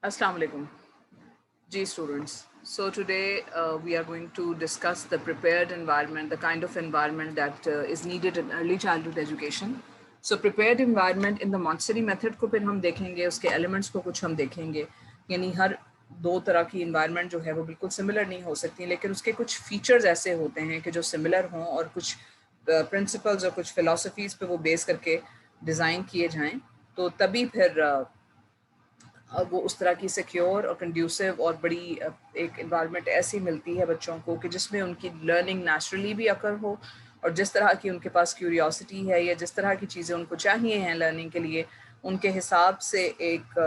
Assalamu alaikum. G students. So today we are going to discuss the prepared environment, the kind of environment that is needed in early childhood education. So prepared environment in the Montessori method को फिर हम देखेंगे, उसके elements को कुछ हम देखेंगे. यानी हर दो तरह की environment जो है वो बिल्कुल similar नहीं हो सकती, लेकिन उसके कुछ features ऐसे होते हैं कि जो similar हों और कुछ principles और कुछ philosophies पे वो base करके design किए जाएं, तो तभी फिर वो उस तरह की सिक्योर और कंड्यूसिव और बड़ी एक इन्वायरमेंट ऐसी मिलती है बच्चों को कि जिसमें उनकी लर्निंग नेचुरली भी अकर हो और जिस तरह की उनके पास क्यूरियोसिटी है या जिस तरह की चीज़ें उनको चाहिए हैं लर्निंग के लिए उनके हिसाब से एक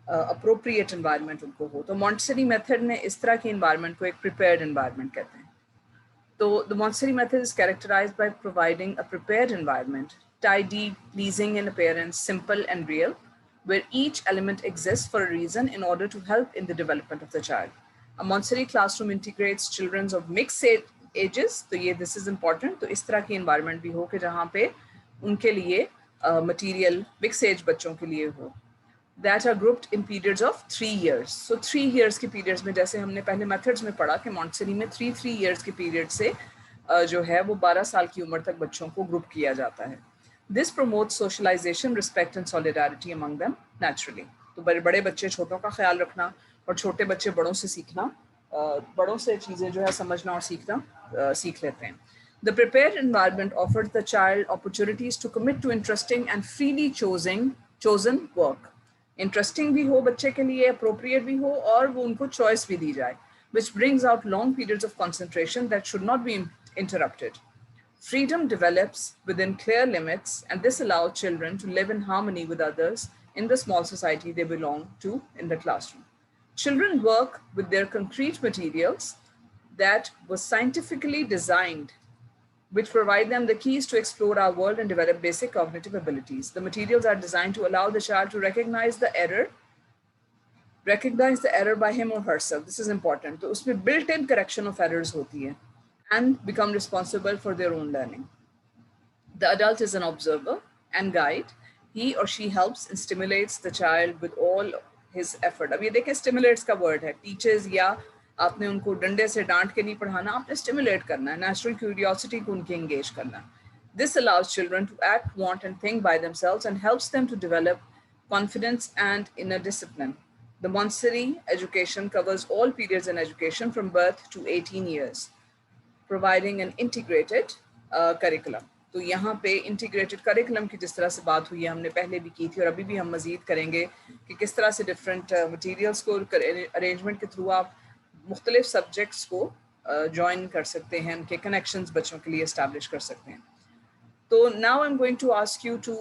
अप्रोप्रिएट इन्वायरमेंट उनको हो. तो मॉन्टेसरी मेथड में इस तरह की इन्वायरमेंट को एक प्रिपेयर्ड इन्वायरमेंट कहते हैं. So the Montessori method is characterized by providing a prepared environment, tidy, pleasing in appearance, simple and real, where each element exists for a reason in order to help in the development of the child. A Montessori classroom integrates children of mixed ages. So this is important. तो इस तरह की environment भी हो कि जहाँ पे उनके लिए material mixed age बच्चों के लिए हो. That are grouped in periods of 3 years. So 3 years के periods में जैसे हमने पहले methods में पढ़ा कि Montessori में 3 years के period से जो है वो 12 साल की उम्र तक बच्चों को ग्रुप किया जाता है. This promotes socialization, respect and solidarity among them naturally. तो बड़े बच्चे छोटों का ख्याल रखना और छोटे बच्चे बड़ों से सीखना, बड़ों से चीज़ें जो है समझना और सीखना सीख लेते हैं. The prepared environment offers the child opportunities to commit to interesting and freely chosen work. Interesting भी हो बच्चे के लिए, अप्रोप्रिएट भी हो और वो उनको चॉइस भी दी जाए, which brings out long periods of concentration that should not be interrupted. Freedom develops within clear limits, and this allows children to live in harmony with others in the small society they belong to in the classroom. Children work with their concrete materials that was scientifically designed, which provide them the keys to explore our world and develop basic cognitive abilities. The materials are designed to allow the child to recognize the error by him or herself. This is important. तो उसमें built-in correction of errors होती है and become responsible for their own learning. The adult is an observer and guide. He or she helps and stimulates the child with all his effort. अब ये देखें stimulates का word है. Teaches या आपने उनको डंडे से डांट के नहीं पढ़ाना, आपने स्टिमुलेट करना है, नेचुरल क्यूरियोसिटी को उनके एंगेज करना. This allows children to act, want and think by themselves and helps them to develop confidence and inner discipline. The Montessori education covers all periods in education from birth to 18 years, providing an integrated curriculum. तो यहाँ पे integrated curriculum की जिस तरह से बात हुई है हमने पहले भी की थी और अभी भी हम मजीद करेंगे कि किस तरह से डिफरेंट मटीरियल्स को अरेंजमेंट के थ्रू आप मुख्तलिफ सब्जेक्ट्स को ज्वाइन कर सकते हैं, उनके कनेक्शंस बच्चों के लिए इस्टेब्लिश कर सकते हैं. तो now I am going to ask you to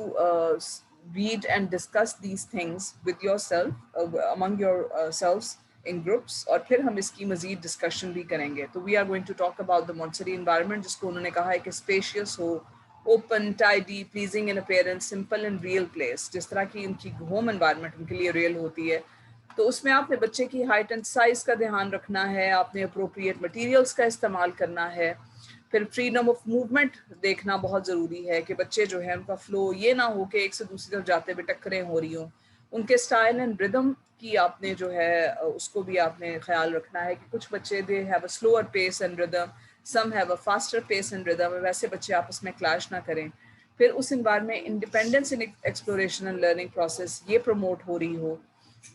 read and discuss these things with yourself among yourselves in groups और फिर हम इसकी मजीद डिस्कशन भी करेंगे. तो we are going to talk about the Montessori environment जिसको उन्होंने कहा है कि spacious हो, open, tidy, pleasing in appearance, simple and real place. जिस तरह की उनकी home environment उनके लिए real होती है, तो उसमें आपने बच्चे की हाइट एंड साइज का ध्यान रखना है, आपने अप्रोप्रिएट मटेरियल्स का इस्तेमाल करना है, फिर फ्रीडम ऑफ मूवमेंट देखना बहुत ज़रूरी है कि बच्चे जो है उनका फ्लो ये ना हो कि एक से दूसरी तरफ जाते हुए टक्करें हो रही हों. उनके स्टाइल एंड रिदम की आपने जो है उसको भी आपने ख्याल रखना है कि कुछ बच्चे they have a slower pace and rhythm, some have a faster pace and rhythm, वैसे बच्चे आपस में क्लैश ना करें. फिर उस इन्वायरमेंट में independence in exploration and learning process ये प्रमोट हो रही हो,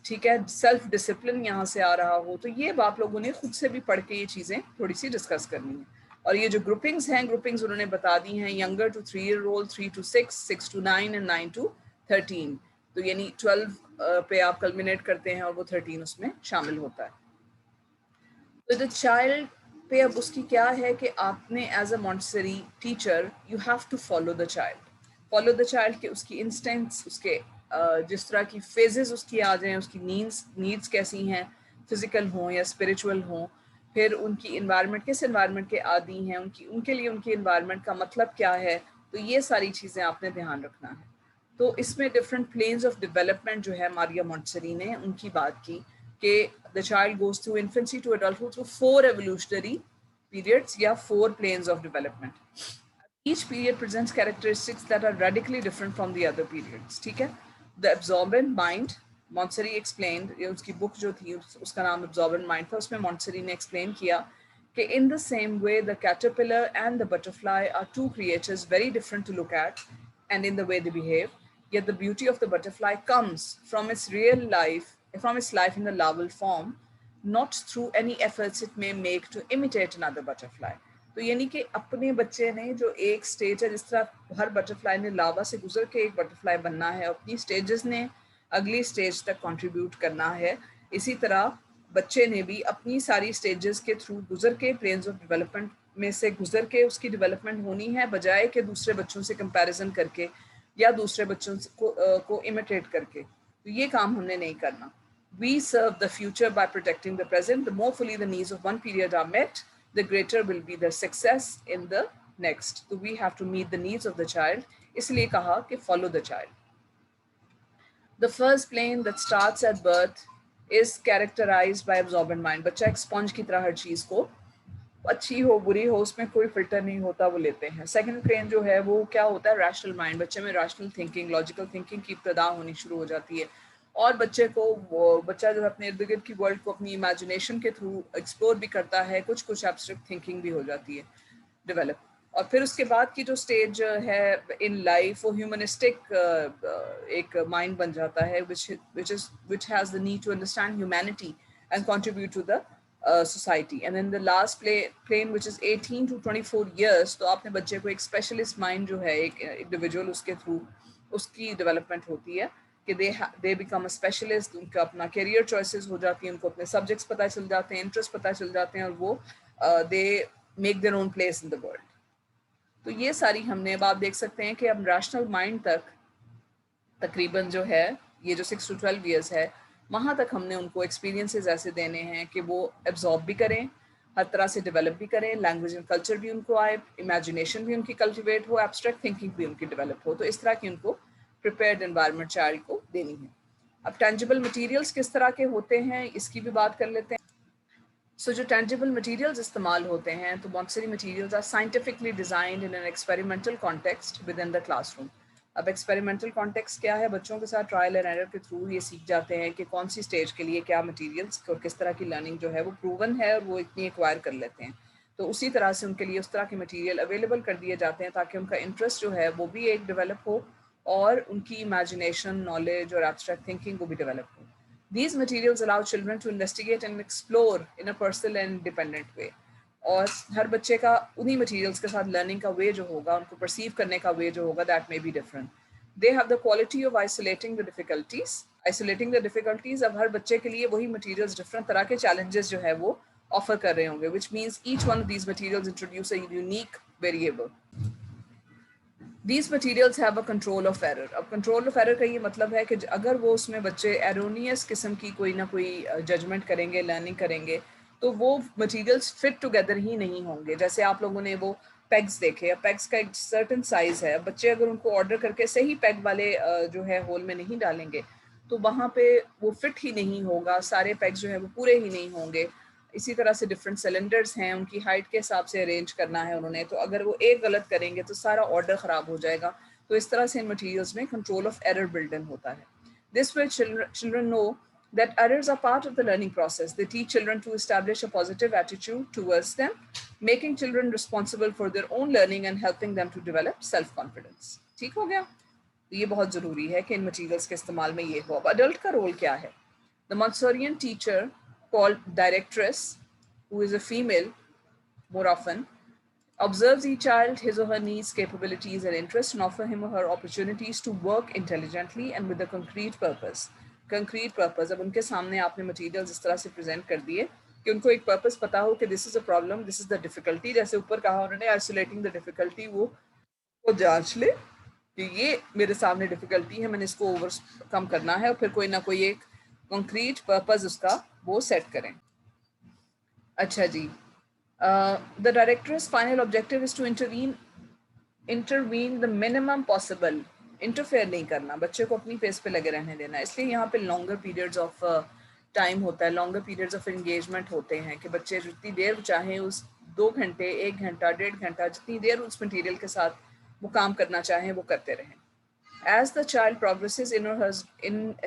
ठीक है, सेल्फ डिसिप्लिन यहाँ से आ रहा हो. तो ये आप लोगों ने खुद से भी पढ़ के ये चीज़ें थोड़ी सी डिस्कस करनी है. और ये जो ग्रुपिंग्स हैं, ग्रुपिंग्स उन्होंने बता दी हैं, younger to 3-year-old, 3 to 6, 6 to 9 and 9 to 13. तो यानी 12 पे आप कल्मिनेट करते हैं और वो 13 उसमें शामिल होता है. तो द चाइल्ड पे अब उसकी क्या है कि आपने as a Montessori teacher you have to follow the child कि उसकी इंस्टिंक्ट्स, उसके जिस तरह की फेजेस उसकी आ जाएं, उसकी नीड्स कैसी हैं, फिजिकल हों या स्पिरिचुअल हों, फिर उनकी इन्वायरमेंट किस इन्वायरमेंट के आदी हैं, उनके लिए उनकी इन्वायरमेंट का मतलब क्या है. तो ये सारी चीज़ें आपने ध्यान रखना है. तो इसमें डिफरेंट प्लेन्स ऑफ डेवलपमेंट जो है मारिया मॉन्टेसरी ने उनकी बात की कि the child goes through infancy to adulthood through 4 evolutionary periods या 4 planes of development. Each period presents characteristics that are radically different from the other periods. ठीक है. The absorbent mind, मॉन्टसरी एक्सप्लेन्ड, उसकी बुक जो थी उसका नाम एब्जॉर्बेंट माइंड था, उसमें मॉन्टसरी ने एक्सप्लेन किया कि in the same way the caterpillar and the butterfly are two creatures very different to look at and in the way they behave, yet the beauty of the butterfly comes from its real life, from its life in the larval form, not through any efforts it may make to imitate another butterfly. तो यानी कि अपने बच्चे ने जो एक stage है, जिस तरह हर बटरफ्लाई ने लावा से गुजर के एक बटरफ्लाई बनना है, अपनी स्टेजेस ने अगली स्टेज तक कंट्रीब्यूट करना है, इसी तरह बच्चे ने भी अपनी सारी स्टेजेस के थ्रू गुजर के, प्लेन्स ऑफ डेवलपमेंट में से गुजर के उसकी डेवलपमेंट होनी है, बजाय कि दूसरे बच्चों से कंपैरिजन करके या दूसरे बच्चों को इमिटेट करके। तो ये काम हमने नहीं करना। We serve the future by protecting the present. The more fully the needs of one period are met, the greater will be the success in the next. So we have to meet the needs of the child. इसलिए कहा कि follow the child. The first plane that starts at birth is characterized by absorbent mind. बच्चा एक sponge की तरह हर चीज को, अच्छी हो बुरी हो, उसमें कोई फिल्टर नहीं होता, वो लेते हैं। सेकंड प्लेन जो है वो क्या होता है, रैशनल माइंड। बच्चे में रैशनल थिंकिंग, लॉजिकल थिंकिंग की इब्तदा होनी शुरू हो जाती है, और बच्चा जो है अपने इर्द गिर्द की वर्ल्ड को अपनी इमेजिनेशन के थ्रू एक्सप्लोर भी करता है, कुछ एब्स्ट्रैक्ट थिंकिंग भी हो जाती है डेवलप। और फिर उसके बाद की जो स्टेज है इन लाइफ, वो ह्यूमनिस्टिक एक माइंड बन जाता है, which has the need to understand humanity and contribute to the society. And then the last plane which is 18 to 24 years, तो आपने बच्चे को एक स्पेशलिस्ट माइंड जो है, एक इंडिविजुअल, उसके थ्रू उसकी डेवलपमेंट होती है कि दे बिकम अ स्पेशलिस्ट, उनका अपना करियर चॉइसेस हो जाती हैं, उनको अपने सब्जेक्ट्स पता चल जाते हैं, इंटरेस्ट पता चल जाते हैं, और वो they make their own place in the world. तो ये सारी हमने, अब आप देख सकते हैं कि अब रैशनल माइंड तक तकरीबन जो है ये जो 6 to 12 ईयर्स है, वहाँ तक हमने उनको एक्सपीरियंसेस ऐसे देने हैं कि वो एब्जॉर्ब भी करें, हर तरह से डेवलप भी करें, लैंग्वेज एंड कल्चर भी उनको आए, इमेजिनेशन भी उनकी कल्टिवेट हो, एब्स्ट्रैक्ट थिंकिंग भी उनकी डेवलप हो। तो इस तरह की उनको प्रिपेयर्ड एनवायरनमेंट चाइल्ड को देनी है। अब टेंजिबल मटीरियल्स किस तरह के होते हैं, इसकी भी बात कर लेते हैं। सो जो टेंजिबल मटीरियल्स इस्तेमाल होते हैं, तो Montessori materials are scientifically designed in an experimental context within the classroom. अब एक्सपेरिमेंटल कॉन्टेक्स्ट क्या है, बच्चों के साथ ट्रायल एंड एरर के थ्रू ये सीख जाते हैं कि कौन सी स्टेज के लिए क्या मटीरियल्स और किस तरह की लर्निंग जो है वो प्रूवन है और वो इतनी एक्वायर कर लेते हैं। तो उसी तरह से उनके लिए उस तरह के मटीरियल अवेलेबल कर दिए जाते हैं ताकि उनका इंटरेस्ट जो है वो भी एक डेवलप हो और उनकी इमेजिनेशन, नॉलेज और एब्स्ट्रैक्ट थिंकिंग को भी डेवलप हो। These materials allow children to investigate and explore in a personal and independent way. और हर बच्चे का उन्हीं मटीरियल्स के साथ लर्निंग का वे जो होगा, उनको परसीव करने का वे जो होगा, that may be different. They have the quality of isolating the difficulties. अब हर बच्चे के लिए वही मटीरियल्स डिफरेंट तरह के चैलेंजेस जो है वो ऑफर कर रहे होंगे, which means each one of these materials introduce a unique variable. These materials have a control of error. अब control of error का ये मतलब है कि अगर वो उसमें बच्चे erroneous किस्म की कोई ना कोई जजमेंट करेंगे, लर्निंग करेंगे, तो वो मटीरियल्स फिट टुगेदर ही नहीं होंगे। जैसे आप लोगों ने वो पेग्स देखे, पेग्स का एक सर्टन साइज है, बच्चे अगर उनको ऑर्डर करके सही पेग वाले जो है होल में नहीं डालेंगे, तो वहाँ पे वो फिट ही नहीं होगा, सारे पेग्स जो है वो पूरे ही नहीं होंगे। इसी तरह से डिफरेंट सिलेंडर्स हैं, उनकी हाइट के हिसाब से अरेंज करना है उन्होंने, तो अगर वो एक गलत करेंगे तो सारा ऑर्डर ख़राब हो जाएगा। तो इस तरह से इन मटीरियल्स में control of error built in होता है। This way children know that errors are part of the learning process. They teach children to establish a positive attitude towards them, making children responsible for their own learning and helping them to develop self-confidence. ठीक हो गया? तो ये बहुत ज़रूरी है कि इन materials के इस्तेमाल में ये हो। अब अडल्ट का रोल क्या है? The Montessorian teacher called directress, who is a female more often, observes each child, his or her needs, capabilities, and interests, and offer him or her opportunities to work intelligently and with a concrete purpose. Concrete purpose, अब उनके सामने आपने materials इस तरह से present कर दिए कि उनको एक पर्पस पता हो कि this is a problem, this is the difficulty. जैसे ऊपर कहा उन्होंने, आइसोलेटिंग द डिफिकल्टी, वो जांच ले कि ये मेरे सामने डिफिकल्टी है, मैंने इसको ओवरकम करना है, और फिर कोई ना कोई एक कंक्रीट पर्पस उसका वो सेट करें। अच्छा जी, the directors final objective is to intervene the minimum possible. Interfere नहीं करना, बच्चे को अपनी फेस पे लगे रहने देना। इसलिए यहाँ पे लॉन्गर पीरियड्स ऑफ टाइम होता है, लॉन्गर पीरियड्स ऑफ एंगेजमेंट होते हैं कि बच्चे जितनी देर चाहें, उस 2 घंटे, 1 घंटा, 1.5 घंटा, जितनी देर उस मटीरियल के साथ वो काम करना चाहें वो करते रहें। as the child progresses in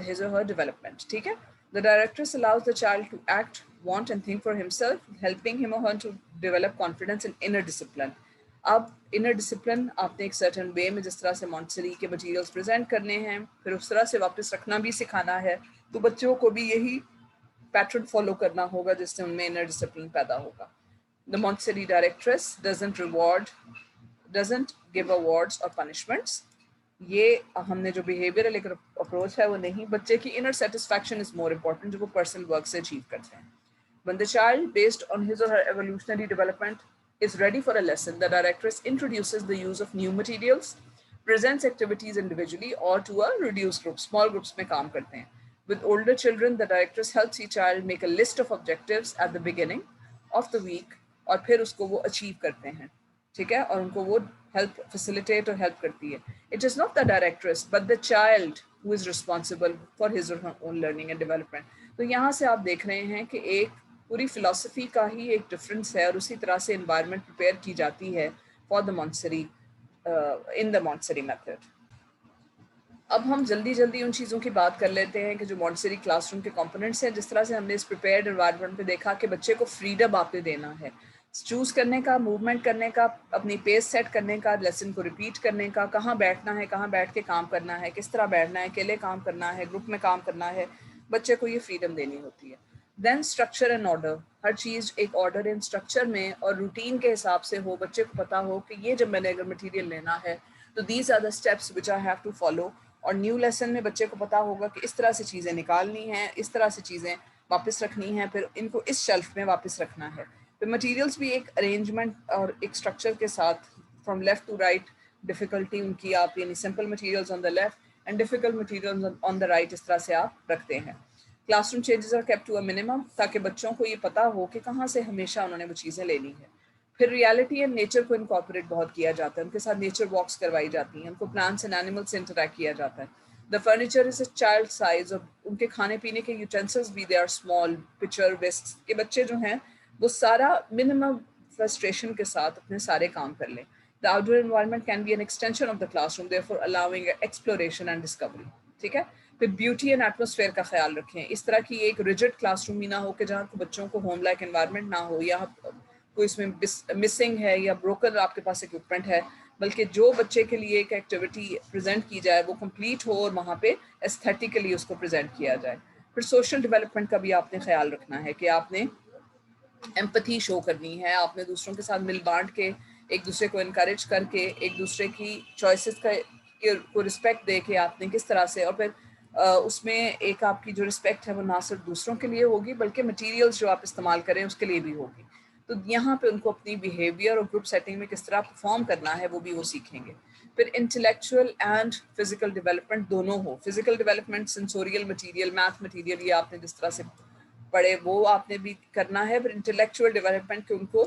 his or her development. ठीक है? The directress allows the child to act, want and think for himself, helping him or her to develop confidence and inner discipline. अब inner discipline आपने एक certain way में जिस तरह से Montessori के मटेरियल्स प्रेजेंट करने हैं, फिर उस तरह से वापस रखना भी सिखाना है, तो बच्चों को भी यही पैटर्न फॉलो करना होगा जिससे उनमें इनर डिसिप्लिन पैदा होगा. The Montessori directress doesn't give awards or punishments. ये हमने जो बिहेवियरल एक अप्रोच है वो नहीं, बच्चे की inner satisfaction is more important जो वो पर्सनल वर्क से अचीव करते हैं. When the child, based on his or her evolutionary development, is ready for a lesson, the directress introduces the use of new materials, presents activities individually or to a reduced group, small groups में काम करते हैं. With older children, the directress helps each child make a list of objectives at the beginning of the week और फिर उसको वो achieve करते हैं. ठीक है, और उनको वो हेल्प फैसिलिटेट और हेल्प करती है. It is not the directress but the child who is responsible for his or her own learning and development. तो यहाँ से आप देख रहे हैं कि एक पूरी फिलॉसफी का ही एक डिफरेंस है और उसी तरह से एनवायरनमेंट प्रिपेयर की जाती है for the Montessori in the Montessori method. अब हम जल्दी उन चीज़ों की बात कर लेते हैं कि जो मॉन्टेसरी क्लासरूम के कंपोनेंट्स हैं. जिस तरह से हमने इस प्रिपेयर्ड एनवायरनमेंट पे देखा कि बच्चे को फ्रीडम आपने देना है, चूज़ करने का, मूवमेंट करने का, अपनी पेस सेट करने का, लेसन को रिपीट करने का, कहाँ बैठना है, कहाँ बैठ के काम करना है, किस तरह बैठना है, अकेले काम करना है, ग्रुप में काम करना है, बच्चे को ये फ्रीडम देनी होती है. देन स्ट्रक्चर एंड ऑर्डर, हर चीज़ एक ऑर्डर एंड स्ट्रक्चर में और रूटीन के हिसाब से हो. बच्चे को पता हो कि ये जब मैंने अगर मटीरियल लेना है तो these are the steps which I have to follow. और न्यू लेसन में बच्चे को पता होगा कि इस तरह से चीज़ें निकालनी हैं, इस तरह से चीज़ें वापस रखनी हैं, फिर इनको इस शेल्फ में वापस रखना है. फिर मटेरियल्स भी एक अरेंजमेंट और एक स्ट्रक्चर के साथ from left to right difficulty उनकी आप यानी simple materials on the left and difficult materials on the right इस तरह से आप रखते हैं. Classroom changes are kept to a minimum ताकि बच्चों को ये पता हो कि कहाँ से हमेशा उन्होंने वो चीज़ें लेनी है. फिर रियलिटी एंड नेचर को इनकॉर्पोरेट बहुत किया जाता है, उनके साथ नेचर वॉक्स करवाई जाती हैं, उनको प्लांट्स एंड एनिमल्स से इंटरैक्ट किया जाता है. The furniture is a child size और उनके खाने पीने के यूटेंसिल्स भी दे आर स्मॉल. पिक्चर विस्क के बच्चे जो हैं वो सारा मिनिमम फ्रस्ट्रेशन के साथ अपने सारे काम कर लें. The outdoor environment can be an extension of the classroom therefore allowing exploration and discovery. ठीक है. फिर ब्यूटी एंड एटमोसफेयर का ख्याल रखें. इस तरह की एक रिजिड क्लासरूम ही ना हो कि जहाँ बच्चों को होम लाइक एनवायरनमेंट ना हो या कोई इसमें मिसिंग है या ब्रोकन आपके पास इक्विपमेंट है, बल्कि जो बच्चे के लिए एक एक्टिविटी प्रेजेंट की जाए वो कंप्लीट हो और वहाँ पे एस्थेटिकली उसको प्रेजेंट किया जाए. फिर सोशल डेवलपमेंट का भी आपने ख्याल रखना है कि आपने एम्पैथी शो करनी है, आपने दूसरों के साथ मिल बांट के एक दूसरे को इनकरेज करके एक दूसरे की चॉइसेस को रिस्पेक्ट दे के आपने किस तरह से, और फिर उसमें एक आपकी जो रिस्पेक्ट है वो ना सिर्फ दूसरों के लिए होगी बल्कि मटेरियल्स जो आप इस्तेमाल करें उसके लिए भी होगी. तो यहाँ पे उनको अपनी बिहेवियर और ग्रुप सेटिंग में किस तरह परफॉर्म करना है वो भी वो सीखेंगे. फिर इंटेलेक्चुअल एंड फिजिकल डेवलपमेंट दोनों हो. Physical development sensorial material, math material ये आपने जिस तरह से पढ़े वो आपने भी करना है. फिर इंटेलेक्चुअल डेवलपमेंट के उनको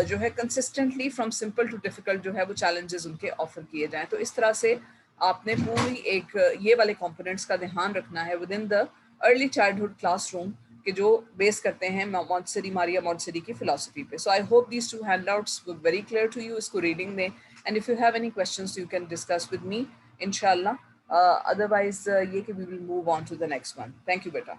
जो है consistently from simple to difficult जो है वो चैलेंजेस उनके ऑफर किए जाएं. तो इस तरह से आपने पूरी एक ये वाले कंपोनेंट्स का ध्यान रखना है within the early childhood classroom के जो बेस करते हैं मॉन्टेसरी, मारिया मॉन्टेसरी की फिलॉसफी पे. So I hope these two handouts were very clear to you. इसको रीडिंग में and if you have any questions you can discuss with me इंशाल्लाह. Otherwise ये कि we will move on to the next one. Thank you बेटा.